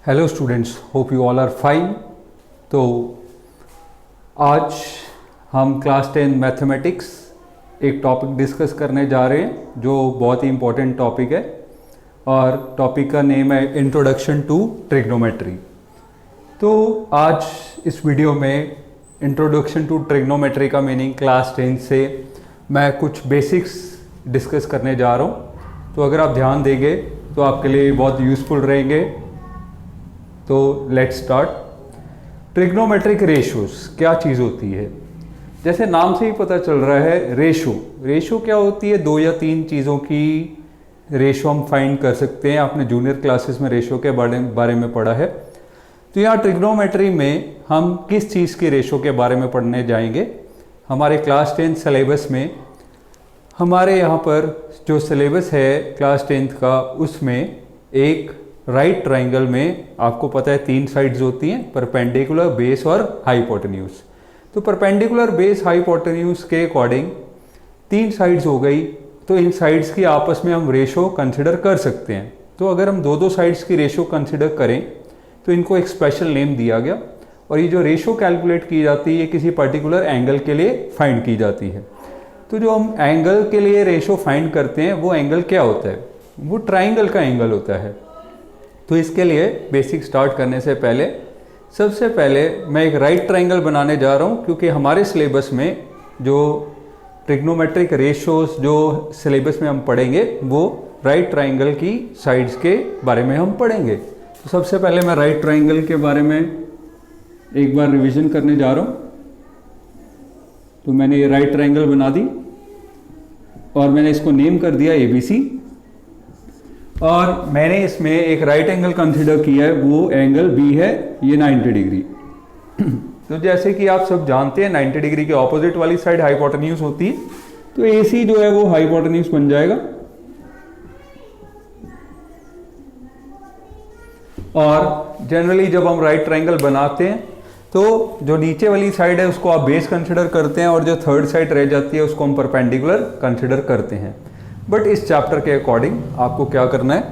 Hello students, hope you all are fine. तो आज हम क्लास 10 मैथमेटिक्स एक टॉपिक डिस्कस करने जा रहे हैं जो बहुत ही इम्पोर्टेंट टॉपिक है और टॉपिक का नेम है इंट्रोडक्शन टू ट्रिग्नोमेट्री। तो आज इस वीडियो में इंट्रोडक्शन टू ट्रिग्नोमेट्री का मीनिंग क्लास 10 से मैं कुछ बेसिक्स डिस्कस करने जा रहा हूँ। तो अगर आप ध्यान देंगे तो आपके लिए बहुत यूज़फुल रहेंगे। तो लेट्स स्टार्ट। ट्रिग्नोमेट्रिक रेशोस क्या चीज़ होती है? जैसे नाम से ही पता चल रहा है, रेशो क्या होती है? दो या तीन चीज़ों की रेशो हम फाइंड कर सकते हैं। आपने जूनियर क्लासेस में रेशो के बारे में पढ़ा है। तो यहाँ ट्रिग्नोमेट्री में हम किस चीज़ की रेशो के बारे में पढ़ने जाएंगे? हमारे क्लास 10 सिलेबस में हमारे यहाँ पर जो सिलेबस है क्लास 10 का, उसमें एक राइट ट्राइंगल में आपको पता है तीन साइड्स होती हैं, परपेंडिकुलर, बेस और हाइपोटेन्यूज। तो परपेंडिकुलर, बेस, हाइपोटेन्यूज के अकॉर्डिंग तीन साइड्स हो गई। तो इन साइड्स की आपस में हम रेशो कंसिडर कर सकते हैं। तो अगर हम दो साइड्स की रेशो कंसिडर करें तो इनको एक स्पेशल नेम दिया गया और ये जो रेशो कैलकुलेट की जाती है ये किसी पर्टिकुलर एंगल के लिए फाइंड की जाती है। तो जो हम एंगल के लिए रेशो फाइंड करते हैं वो एंगल क्या होता है? वो ट्राइंगल का एंगल होता है। तो इसके लिए बेसिक स्टार्ट करने से पहले सबसे पहले मैं एक राइट ट्राइंगल बनाने जा रहा हूँ, क्योंकि हमारे सिलेबस में जो ट्रिग्नोमेट्रिक रेशोस जो सिलेबस में हम पढ़ेंगे वो राइट ट्राइंगल की साइड्स के बारे में हम पढ़ेंगे। तो सबसे पहले मैं राइट ट्राइंगल के बारे में एक बार रिवीजन करने जा रहा हूँ। तो मैंने ये राइट ट्राइंगल बना दी और मैंने इसको नेम कर दिया ABC। और मैंने इसमें एक राइट एंगल कंसिडर किया है, वो एंगल B है, ये 90 डिग्री। तो जैसे कि आप सब जानते हैं 90 डिग्री के ऑपोजिट वाली साइड हाइपोटेन्यूज होती है। तो AC जो है वो हाइपोटेन्यूज बन जाएगा। और जनरली जब हम राइट ट्राइंगल बनाते हैं तो जो नीचे वाली साइड है उसको आप बेस कंसिडर करते हैं और जो थर्ड साइड रह जाती है उसको हम परपेंडिकुलर कंसिडर करते हैं। बट इस चैप्टर के अकॉर्डिंग आपको क्या करना है,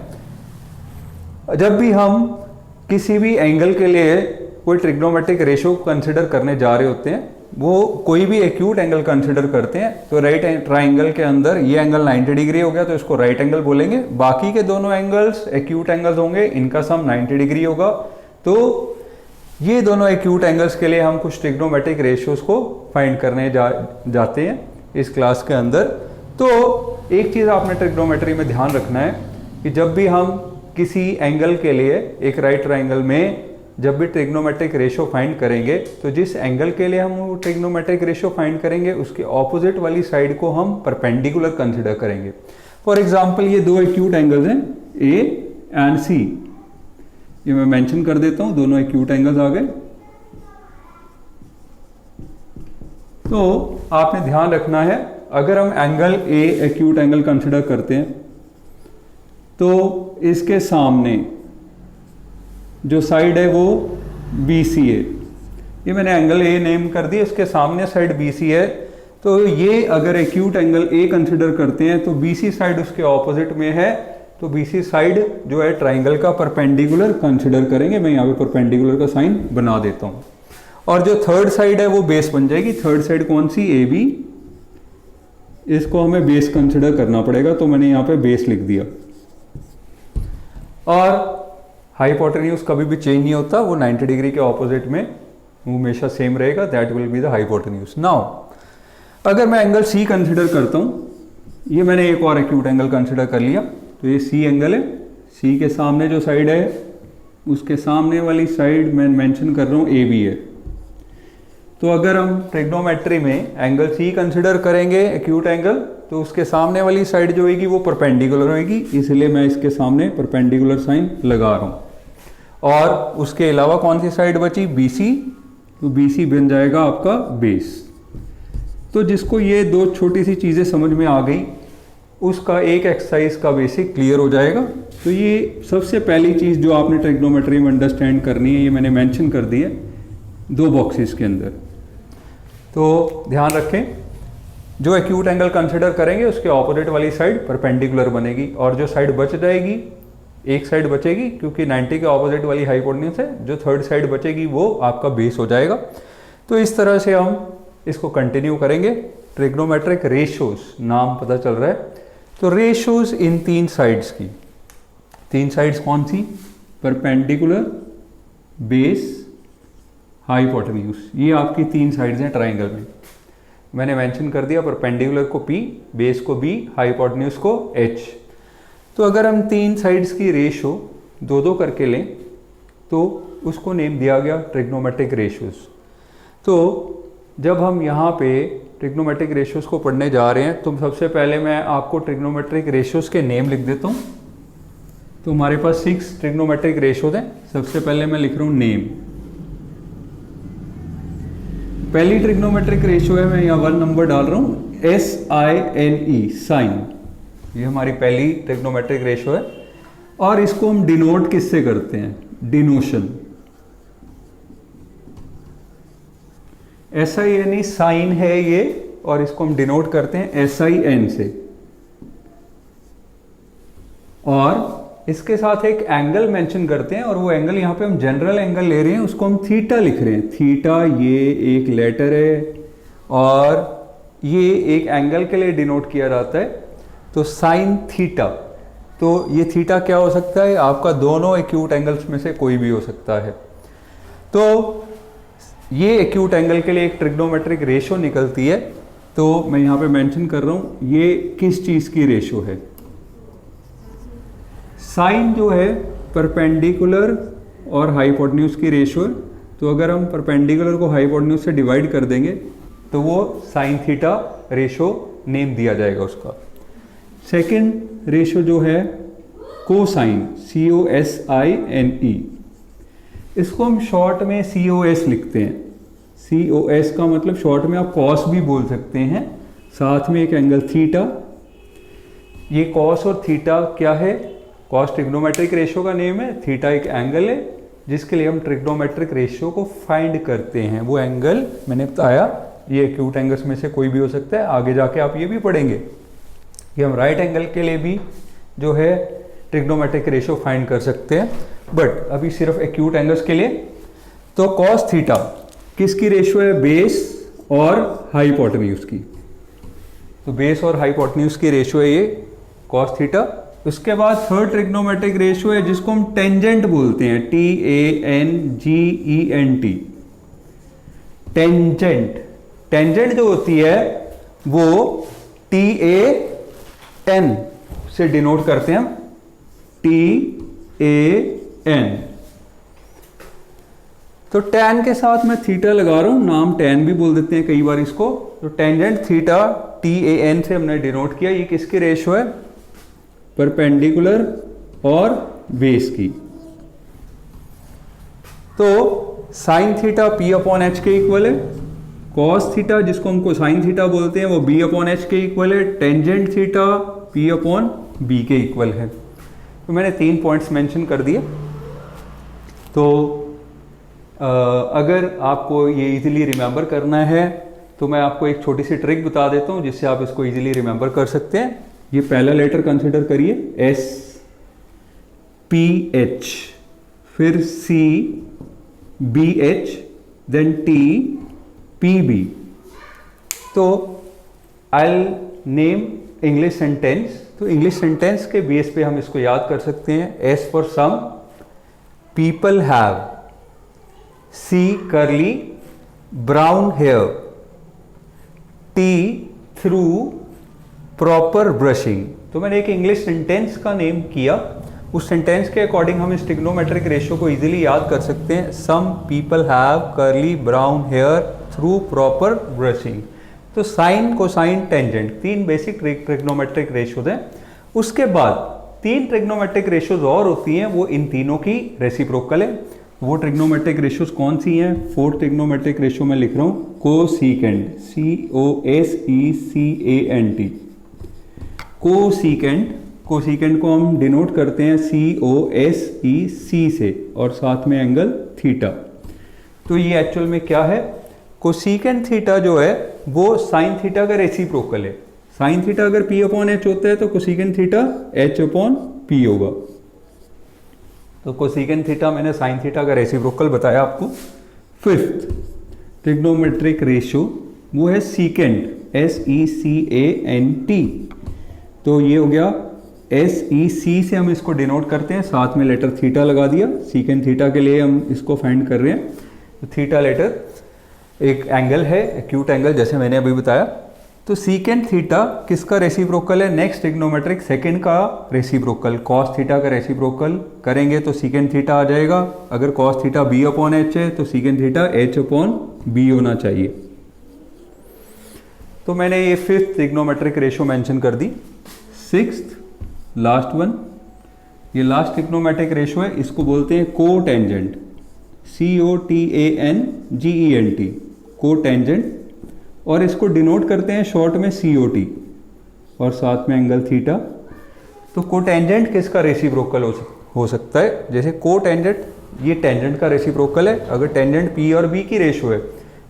जब भी हम किसी भी एंगल के लिए कोई ट्रिग्नोमेट्रिक रेशो कंसिडर करने जा रहे होते हैं, वो कोई भी एक्यूट एंगल कंसिडर करते हैं। तो राइट ट्राइंगल के अंदर ये एंगल 90 डिग्री हो गया तो इसको राइट एंगल बोलेंगे। बाकी के दोनों एंगल्स एक्यूट एंगल्स होंगे, इनका सम 90 डिग्री होगा। तो ये दोनों एक्यूट एंगल्स के लिए हम कुछ ट्रिग्नोमेट्रिक रेशियोज को फाइंड करने जाते हैं इस क्लास के अंदर। तो एक चीज़ आपने ट्रिग्नोमेट्री में ध्यान रखना है कि जब भी हम किसी एंगल के लिए एक राइट ट्राइंगल में जब भी ट्रिग्नोमेट्रिक रेशो फाइंड करेंगे तो जिस एंगल के लिए हम वो ट्रिग्नोमेट्रिक रेशो फाइंड करेंगे उसके ऑपोजिट वाली साइड को हम परपेंडिकुलर कंसिडर करेंगे। फॉर एग्जांपल ये दो एक्यूट एंगल्स हैं A एंड C, ये मैं मेंशन कर देता हूं, दोनों एक्यूट एंगल्स आ गए। तो आपने ध्यान रखना है, अगर हम angle A acute angle consider करते हैं तो इसके सामने जो साइड है वो BC है। ये मैंने एंगल A नेम कर दिया, इसके सामने साइड BC है। तो ये अगर एक्यूट एंगल A कंसिडर करते हैं तो BC साइड उसके ऑपोजिट में है, तो BC साइड जो है ट्राइंगल का परपेंडिकुलर कंसिडर करेंगे। मैं यहाँ पे परपेंडिकुलर का साइन बना देता हूँ। और जो थर्ड साइड है वो बेस बन जाएगी। थर्ड साइड कौन सी? AB। इसको हमें बेस कंसिडर करना पड़ेगा, तो मैंने यहाँ पे बेस लिख दिया। और हाइपोटेन्यूज कभी भी चेंज नहीं होता, वो 90 डिग्री के ऑपोजिट में वो हमेशा सेम रहेगा, that will be the hypotenuse. Now अगर मैं एंगल C कंसिडर करता हूँ, ये मैंने एक और एक्यूट एंगल कंसिडर कर लिया, तो ये C एंगल है। C के सामने जो साइड है उसके सामने वाली साइड मैं मेंशन कर रहा हूँ AB है। तो अगर हम ट्रिग्नोमेट्री में एंगल C कंसिडर करेंगे एक्यूट एंगल, तो उसके सामने वाली साइड जो होगी वो परपेंडिकुलर होगी, इसलिए मैं इसके सामने परपेंडिकुलर साइन लगा रहा हूँ। और उसके अलावा कौन सी साइड बची? BC। तो BC बन जाएगा आपका बेस। तो जिसको ये दो छोटी सी चीज़ें समझ में आ गई उसका एक एक्सरसाइज का बेसिक क्लियर हो जाएगा। तो ये सबसे पहली चीज़ जो आपने ट्रिग्नोमेट्री में अंडरस्टैंड करनी है, ये मैंने मेंशन कर दी है दो बॉक्सेस के अंदर। तो ध्यान रखें, जो एक्यूट एंगल कंसिडर करेंगे उसके ऑपोजिट वाली साइड परपेंडिकुलर बनेगी और जो साइड बच जाएगी एक साइड बचेगी क्योंकि 90 के ऑपोजिट वाली हाइपोटेन्यूज है, जो थर्ड साइड बचेगी वो आपका बेस हो जाएगा। तो इस तरह से हम इसको कंटिन्यू करेंगे। ट्रिग्नोमेट्रिक रेशियोज नाम पता चल रहा है, तो रेशियोज इन तीन साइड्स की, तीन साइड्स कौन सी, परपेंडिकुलर, बेस, हाइपोटेन्यूज, ये आपकी तीन साइड्स हैं ट्राइंगल में। मैंने मेंशन कर दिया परपेंडिकुलर को P, बेस को B, हाइपोटेन्यूज को H। तो अगर हम तीन साइड्स की रेशियो दो दो करके लें तो उसको नेम दिया गया ट्रिग्नोमेट्रिक रेशियोज। तो जब हम यहाँ पे ट्रिग्नोमेट्रिक रेशियोज को पढ़ने जा रहे हैं तो सबसे पहले मैं आपको ट्रिग्नोमेट्रिक रेशियोज के नेम लिख देता हूँ। तो हमारे पास 6 ट्रिग्नोमेट्रिक रेशियोज हैं। सबसे पहले मैं लिख रहा हूँ नेम। पहली ट्रिग्नोमेट्रिक रेशियो है, मैं यहाँ 1 नंबर डाल रहा हूँ, SINE, साइन। ये हमारी पहली ट्रिग्नोमेट्रिक रेशियो है और इसको हम डिनोट किससे करते हैं, डिनोशन। SINE साइन है ये और इसको हम डिनोट करते हैं SIN से। और इसके साथ एक एंगल मेंशन करते हैं और वो एंगल यहाँ पे हम जनरल एंगल ले रहे हैं, उसको हम थीटा लिख रहे हैं। थीटा ये एक लेटर है और ये एक एंगल के लिए डिनोट किया जाता है, तो साइन थीटा। तो ये थीटा क्या हो सकता है, आपका दोनों एक्यूट एंगल्स में से कोई भी हो सकता है। तो ये एक्यूट एंगल के लिए एक ट्रिग्नोमेट्रिक रेशियो निकलती है। तो मैं यहाँ पे मेंशन कर रहा हूँ ये किस चीज़ की रेशियो है। साइन जो है परपेंडिकुलर और हाइपोटेन्यूज की रेशियो है। तो अगर हम परपेंडिकुलर को हाइपोटेन्यूज से डिवाइड कर देंगे तो वो साइन थीटा रेशियो नेम दिया जाएगा उसका। सेकंड रेशियो जो है कोसाइन, COSINE, इसको हम शॉर्ट में COS लिखते हैं। COS का मतलब शॉर्ट में आप कॉस भी बोल सकते हैं, साथ में एक एंगल थीटा। ये कॉस और थीटा क्या है, कॉस ट्रिग्नोमेट्रिक रेशियो का नेम है, थीटा एक एंगल है जिसके लिए हम ट्रिग्नोमेट्रिक रेशियो को फाइंड करते हैं। वो एंगल मैंने बताया ये एक्यूट एंगल्स में से कोई भी हो सकता है। आगे जाके आप ये भी पढ़ेंगे कि हम राइट एंगल के लिए भी जो है ट्रिग्नोमेट्रिक रेशियो फाइंड कर सकते हैं, बट अभी सिर्फ एक्यूट एंगल्स के लिए। तो कॉस थीटा किसकी रेशियो है, बेस और हाइपोटेन्यूज की। तो बेस और हाइपोटेन्यूज की रेशियो है ये कॉस थीटा। उसके बाद थर्ड ट्रिग्नोमेट्रिक रेशियो है जिसको हम टेंजेंट बोलते हैं, TANGENT। टेंजेंट, टेंजेंट जो होती है वो TAN से डिनोट करते हैं हम, TAN। तो टैन के साथ मैं थीटा लगा रहा हूं, नाम टैन भी बोल देते हैं कई बार इसको। तो टेंजेंट थीटा TAN से हमने डिनोट किया। ये किसकी रेशियो है, परपेंडिकुलर और बेस की। तो साइन थीटा P/H के इक्वल है, कॉस थीटा जिसको हम कोसाइन थीटा बोलते हैं वो B/H के इक्वल है, टेंजेंट थीटा P/B के इक्वल है। तो मैंने 3 पॉइंट्स मेंशन कर दिए। तो अगर आपको ये इजीली रिमेंबर करना है तो मैं आपको एक छोटी सी ट्रिक बता देता हूँ जिससे आप इसको इजीली रिमेंबर कर सकते हैं। ये पहला लेटर कंसिडर करिए, SPH, फिर CBH, देन TPB। तो आई नेम इंग्लिश सेंटेंस। तो इंग्लिश सेंटेंस के बेस पे हम इसको याद कर सकते हैं। S for some, people have, C curly brown hair, T through proper brushing। तो मैंने एक इंग्लिश सेंटेंस का नेम किया, उस सेंटेंस के अकॉर्डिंग हम इस ट्रिग्नोमेट्रिक रेशियो को इजीली याद कर सकते हैं। Some people have curly brown hair through proper brushing. तो sine, cosine, tangent, 3 basic trigonometric ratios हैं। उसके बाद 3 ट्रिग्नोमेट्रिक रेशियोज और होती हैं, वो इन तीनों की रेसिप्रोकल है। वो ट्रिग्नोमेट्रिक रेशियोज कौन सी हैं, 4th ट्रिग्नोमेट्रिक रेशियो में लिख रहा हूँ, कोसीकेंट, COSECANT। कोसीकेंट, कोसीकेंट को हम डिनोट करते हैं COSEC से और साथ में एंगल थीटा। तो ये एक्चुअल में क्या है, कोसीकेंट थीटा जो है वो साइन थीटा का रेसिप्रोकल है। साइन थीटा अगर P/H होता है तो कोसीकेंट थीटा H/P होगा। तो कोसेकेंट थीटा मैंने साइन थीटा का रेसिप्रोकल बताया आपको। फिफ्थ ट्रिग्नोमेट्रिक रेशियो वो है सीकेंट, SECANT। तो ये हो गया SEC से हम इसको डिनोट करते हैं, साथ में लेटर थीटा लगा दिया। सीकेंट थीटा के लिए हम इसको फाइंड कर रहे हैं। तो थीटा लेटर एक एंगल है, एक्यूट एंगल, जैसे मैंने अभी बताया। तो सीकेंट थीटा किसका रेसिप्रोकल है? नेक्स्ट ट्रिग्नोमेट्रिक सेकेंड का रेसिप्रोकल, कॉस थीटा का रेसिप्रोकल करेंगे तो सीकेंट थीटा आ जाएगा। अगर कॉस थीटा B/H है तो सीकेंट थीटा H/B होना चाहिए। तो मैंने ये फिफ्थ ट्रिग्नोमेट्रिक रेशियो मेंशन कर दी। सिक्स्थ लास्ट वन, ये लास्ट ट्रिग्नोमेट्रिक रेशियो है, इसको बोलते हैं कोटेंजेंट, COTANGENT, कोटेंजेंट। और इसको डिनोट करते हैं शॉर्ट में COT और साथ में एंगल थीटा। तो कोटेंजेंट किसका रेसिप्रोकल हो सकता है? जैसे कोटेंजेंट ये टेंजेंट का रेसिप्रोकल है। अगर टेंजेंट P और B की रेशियो है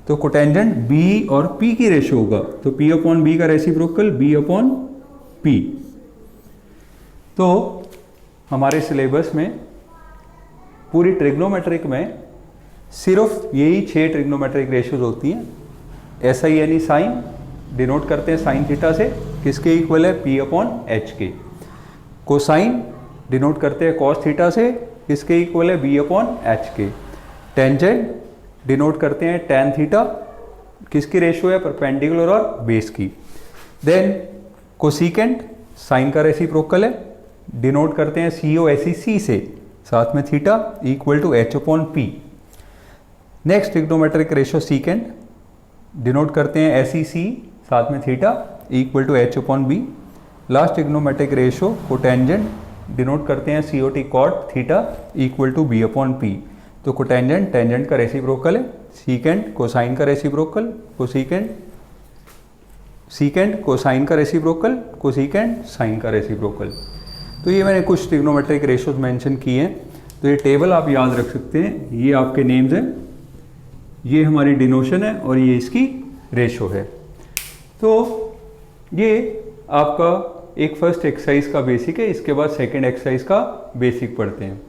तो कोटेंजेंट B और P की रेशियो होगा। तो P/B का रेसिप्रोकल B/P। तो हमारे सिलेबस में पूरी ट्रिग्नोमेट्रिक में सिर्फ यही 6 ट्रिग्नोमेट्रिक रेशियोज होती हैं। SI साइन डिनोट करते हैं साइन थीटा से, किसके इक्वल है? P/H के। कोसाइन डिनोट करते हैं कॉस थीटा से, किसके इक्वल है? B/H के। टेंजेंट डिनोट करते हैं tan थीटा, किसकी रेशियो है? परपेंडिकुलर और बेस की। देन कोसिकेंट साइन का रेसिप्रोकल है, डिनोट करते हैं COSEC से, साथ में theta equal to H/P। Next trigonometric ratio secant denote करते हैं SEC, साथ में theta equal to H/B। Last trigonometric ratio cotangent denote करते हैं COT cot theta equal to B/P। तो कोटेंजेंट टेंजेंट का रेसिप्रोकल है, सीकेंट कोसाइन का रेसिप्रोकल, कोसिकेंट सीकेंट कोसाइन का रेसिप्रोकल, कोसिकेंट साइन का रेसिप्रोकल। तो ये मैंने कुछ ट्रिग्नोमेट्रिक रेशियोज मेंशन किए हैं। तो ये टेबल आप याद रख सकते हैं, ये आपके नेम्स हैं, ये हमारी डिनोशन है और ये इसकी रेशियो है। तो ये आपका एक फर्स्ट एक्सरसाइज का बेसिक है, इसके बाद सेकंड एक्सरसाइज का बेसिक पढ़ते हैं।